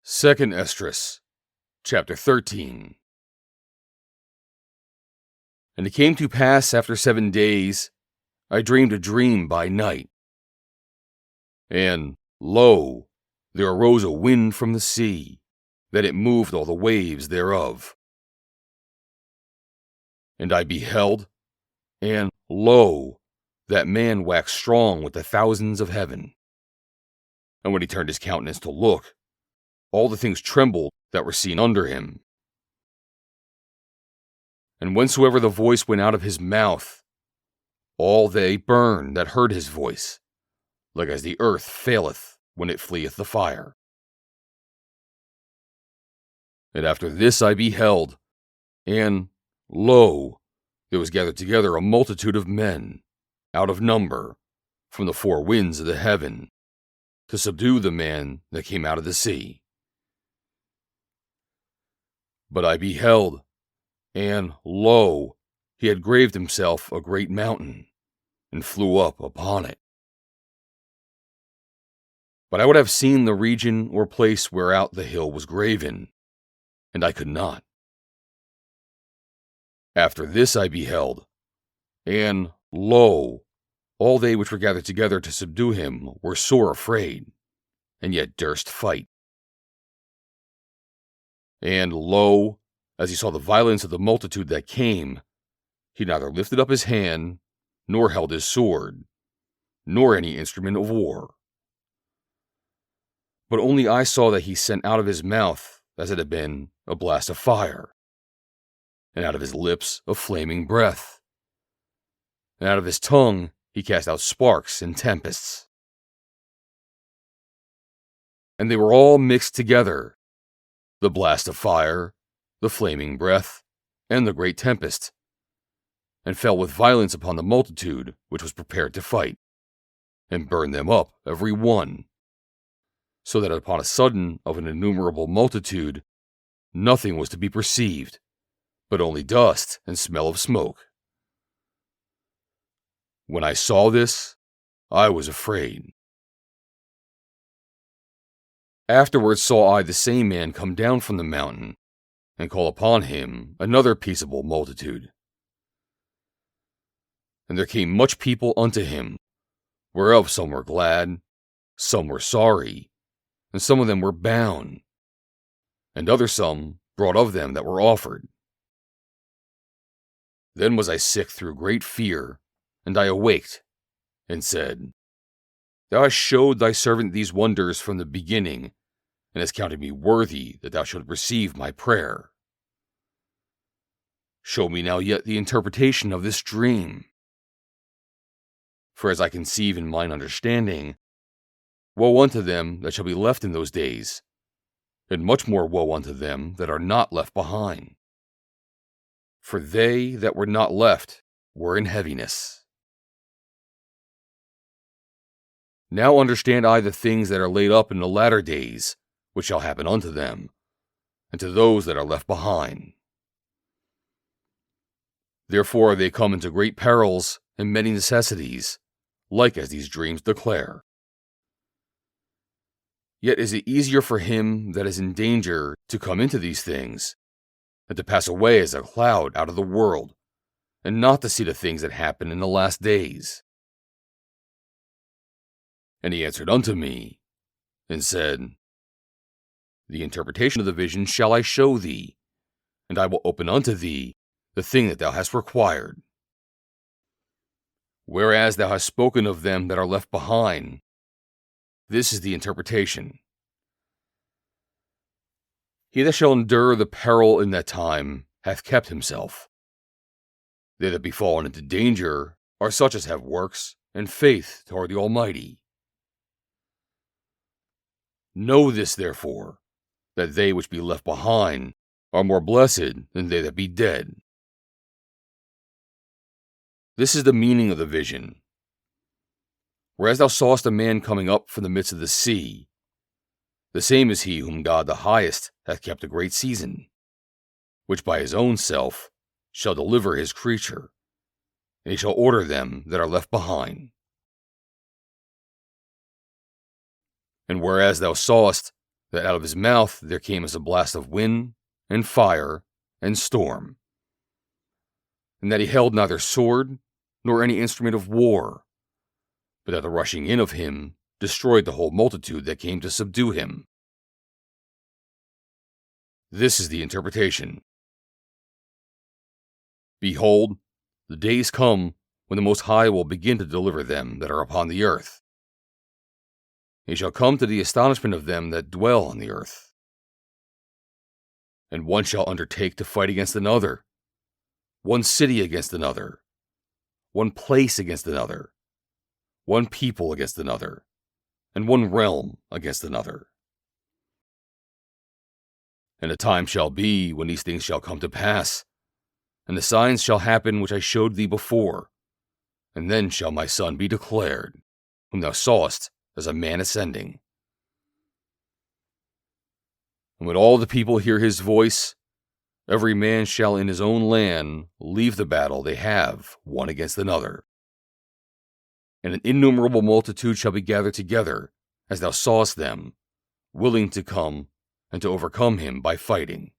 2 Esdras, chapter 13. And it came to pass after 7 days, I dreamed a dream by night. And, lo, there arose a wind from the sea, that it moved all the waves thereof. And I beheld, and lo, that man waxed strong with the thousands of heaven. And when he turned his countenance to look, all the things trembled that were seen under him. And whensoever the voice went out of his mouth, all they burned that heard his voice, like as the earth faileth when it fleeth the fire. And after this I beheld, and, lo, there was gathered together a multitude of men, out of number, from the four winds of the heaven, to subdue the man that came out of the sea. But I beheld, and, lo, he had graved himself a great mountain, and flew up upon it. But I would have seen the region or place whereout the hill was graven, and I could not. After this I beheld, and, lo, all they which were gathered together to subdue him were sore afraid, and yet durst fight. And, lo, as he saw the violence of the multitude that came, he neither lifted up his hand, nor held his sword, nor any instrument of war. But only I saw that he sent out of his mouth, as it had been, a blast of fire, and out of his lips a flaming breath, and out of his tongue he cast out sparks and tempests. And they were all mixed together, the blast of fire, the flaming breath, and the great tempest, and fell with violence upon the multitude which was prepared to fight, and burned them up every one, so that upon a sudden of an innumerable multitude nothing was to be perceived, but only dust and smell of smoke. When I saw this, I was afraid. Afterwards saw I the same man come down from the mountain, and call upon him another peaceable multitude. And there came much people unto him, whereof some were glad, some were sorry, and some of them were bound, and other some brought of them that were offered. Then was I sick through great fear, and I awaked, and said, Thou hast showed thy servant these wonders from the beginning, and hast counted me worthy that thou shouldst receive my prayer. Show me now yet the interpretation of this dream. For as I conceive in mine understanding, woe unto them that shall be left in those days, and much more woe unto them that are not left behind. For they that were not left were in heaviness. Now understand I the things that are laid up in the latter days, which shall happen unto them, and to those that are left behind. Therefore are they come into great perils and many necessities, like as these dreams declare. Yet is it easier for him that is in danger to come into these things, than to pass away as a cloud out of the world, and not to see the things that happen in the last days. And he answered unto me, and said, The interpretation of the vision shall I show thee, and I will open unto thee the thing that thou hast required. Whereas thou hast spoken of them that are left behind, this is the interpretation. He that shall endure the peril in that time hath kept himself. They that be fallen into danger are such as have works and faith toward the Almighty. Know this, therefore, that they which be left behind are more blessed than they that be dead. This is the meaning of the vision. Whereas thou sawest a man coming up from the midst of the sea, the same is he whom God the highest hath kept a great season, which by his own self shall deliver his creature, and he shall order them that are left behind. And whereas thou sawest that out of his mouth there came as a blast of wind, and fire, and storm, and that he held neither sword nor any instrument of war, but that the rushing in of him destroyed the whole multitude that came to subdue him. This is the interpretation. Behold, the days come when the Most High will begin to deliver them that are upon the earth. He shall come to the astonishment of them that dwell on the earth. And one shall undertake to fight against another, one city against another, one place against another, one people against another, and one realm against another. And a time shall be when these things shall come to pass, and the signs shall happen which I showed thee before, and then shall my Son be declared, whom thou sawest as a man ascending. And when all the people hear his voice, every man shall in his own land leave the battle they have one against another. And an innumerable multitude shall be gathered together, as thou sawest them, willing to come and to overcome him by fighting.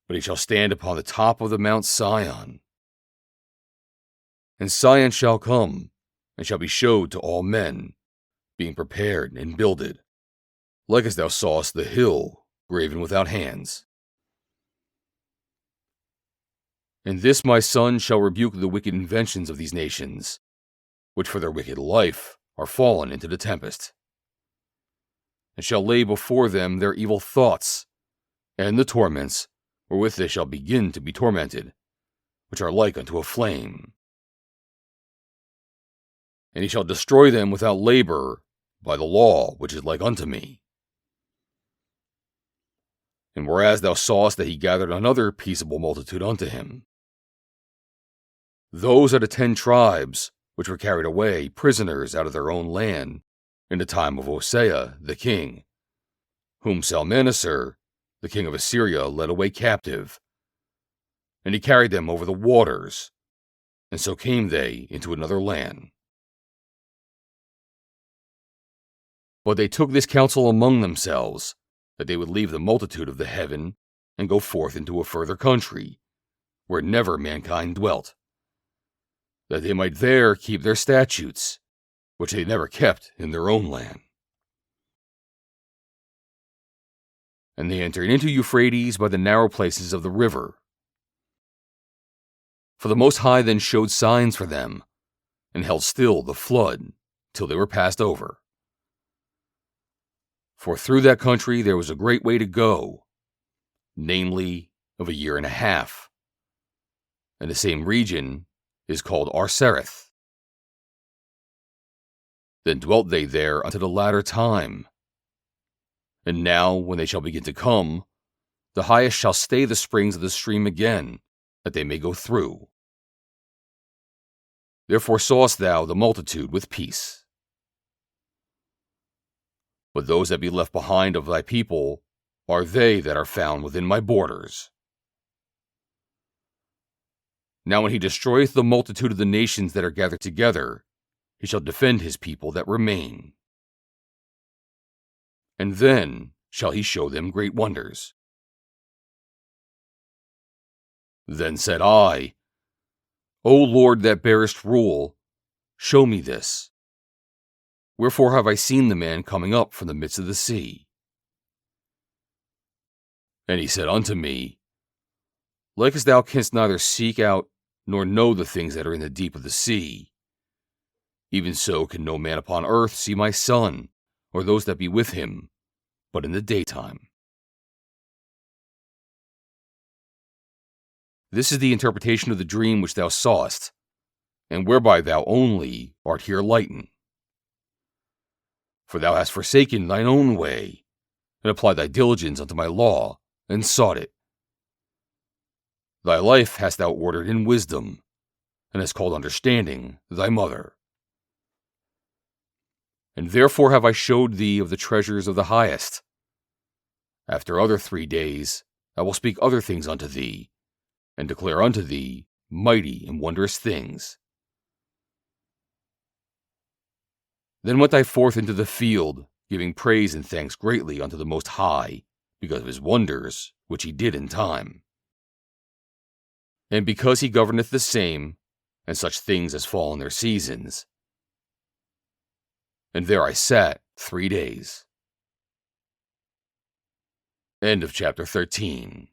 But he shall stand upon the top of the Mount Sion. And Sion shall come, and shall be showed to all men, being prepared and builded, like as thou sawest the hill graven without hands. And this my Son shall rebuke the wicked inventions of these nations, which for their wicked life are fallen into the tempest, and shall lay before them their evil thoughts, and the torments wherewith they shall begin to be tormented, which are like unto a flame. And he shall destroy them without labor by the law which is like unto me. And whereas thou sawest that he gathered another peaceable multitude unto him, those are the 10 tribes which were carried away prisoners out of their own land in the time of Hosea the king, whom Salmanasar, the king of Assyria, led away captive. And he carried them over the waters, and so came they into another land. But they took this counsel among themselves, that they would leave the multitude of the heaven, and go forth into a further country, where never mankind dwelt, that they might there keep their statutes, which they never kept in their own land. And they entered into Euphrates by the narrow places of the river. For the Most High then showed signs for them, and held still the flood, till they were passed over. For through that country there was a great way to go, namely of 1.5 years, and the same region is called Arsereth. Then dwelt they there unto the latter time. And now, when they shall begin to come, the highest shall stay the springs of the stream again, that they may go through. Therefore sawest thou the multitude with peace. But those that be left behind of thy people are they that are found within my borders. Now when he destroyeth the multitude of the nations that are gathered together, he shall defend his people that remain. And then shall he show them great wonders. Then said I, O Lord that bearest rule, show me this. Wherefore have I seen the man coming up from the midst of the sea? And he said unto me, Like as thou canst neither seek out nor know the things that are in the deep of the sea, even so can no man upon earth see my Son, or those that be with him, but in the daytime. This is the interpretation of the dream which thou sawest, and whereby thou only art here lightened. For thou hast forsaken thine own way, and applied thy diligence unto my law, and sought it. Thy life hast thou ordered in wisdom, and hast called understanding thy mother. And therefore have I showed thee of the treasures of the highest. After other 3 days I will speak other things unto thee, and declare unto thee mighty and wondrous things. Then went I forth into the field, giving praise and thanks greatly unto the Most High, because of his wonders, which he did in time. And because he governeth the same, and such things as fall in their seasons. And there I sat 3 days. End of chapter 13.